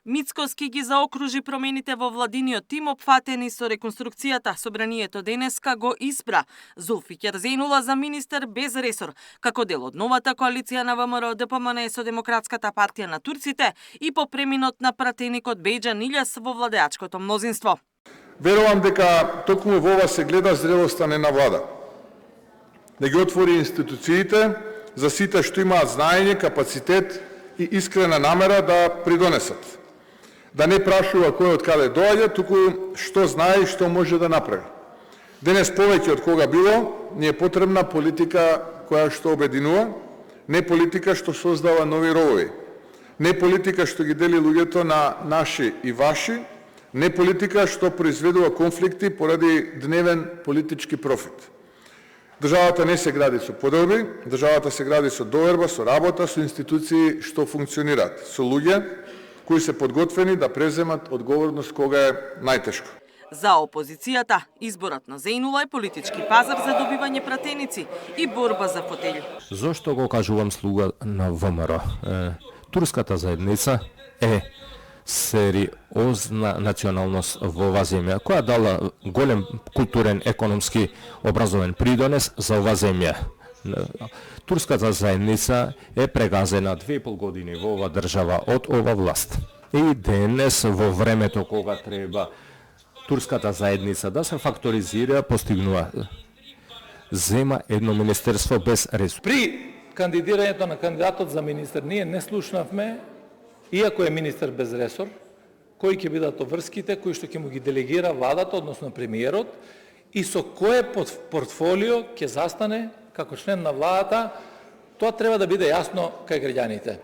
Мицкоски ги заокружи промените во владиниот тим опфатени со реконструкцијата. Собранието денеска го избра Зулфикер Зейнула за министер без ресор, како дел од новата коалиција на ВМРО ДПМН со Демократската партија на турците и по преминот на пратеникот Бејџан Илјас во владеачкото мнозинство. Верувам дека токму во ова се гледа зрелоста на влада. Да ги отвори институциите за сите што имаат знаење, капацитет и искрена намера да придонесат. Да не прашува кој од каде доаѓа, туку што знае и што може да направи. Денес повеќе од кога било, ни е потребна политика која што обединува, не политика што создава нови ровови, не политика што ги дели луѓето на наши и ваши, не политика што произведува конфликти поради дневен политички профит. Државата не се гради со подоби, државата се гради со доверба, со работа, со институции што функционираат, со луѓе кои се подготвени да преземат одговорност кога е најтешко. За опозицијата, изборот на Зейнула е политички пазар за добивање пратеници и борба за фотели. Зошто го кажувам слуга на ВМРО? Турската заедница е сериозна националност во оваа земја, која дала голем културен, економски, образовен придонес за оваа земја. Турската заедница е прегазена 2,5 години во оваа држава од ова власт. И денес, во времето кога треба турската заедница да се факторизира, постигнува зема едно министерство без ресурси. При кандидирањето на кандидатот за министер ние не слушнавме, иако е министер без ресор, кои ќе бидат обврските кои што ќе му ги делегира владата, односно премиерот, и со кое портфолио ќе застане како член на владата, тоа треба да биде јасно кај граѓаните.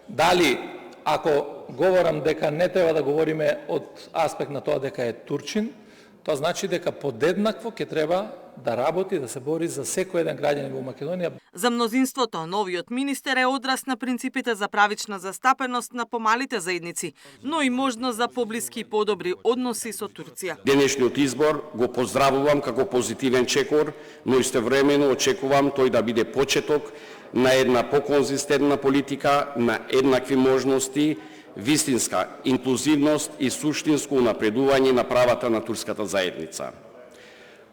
Дали, ако говорам дека не треба да говориме од аспект на тоа дека е турчин, тоа значи дека подеднакво ќе треба да работи, да се бори за секој еден граѓанин во Македонија. За мнозинството, новиот министер е одраз на принципите за правична застапеност на помалите заедници, но и можност за поблиски и подобри односи со Турција. Денешниот избор го поздравувам како позитивен чекор, но истовремено очекувам тој да биде почеток на една поконзистентна политика, на еднакви можности, вистинска инклузивност и суштинско унапредување на правата на турската заедница.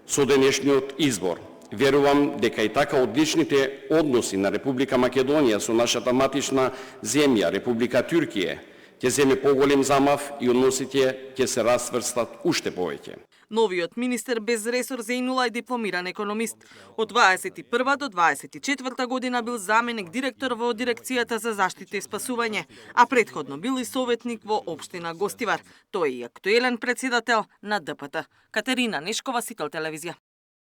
Со денешниот избор, верувам дека и така одличните односи на Република Македонија со нашата матична земја, Република Турција, ќе земе поголем замав и односите ќе се расврстат уште повеќе. Новиот министер без ресор Зейнула е дипломиран економист. Од 21 до 24 година бил заменик директор во Дирекцијата за заштита и спасување, а претходно бил и советник во општина Гостивар. Тој е и актуелен претседател на ДПТ. Катерина Нешкова, Сител телевизија.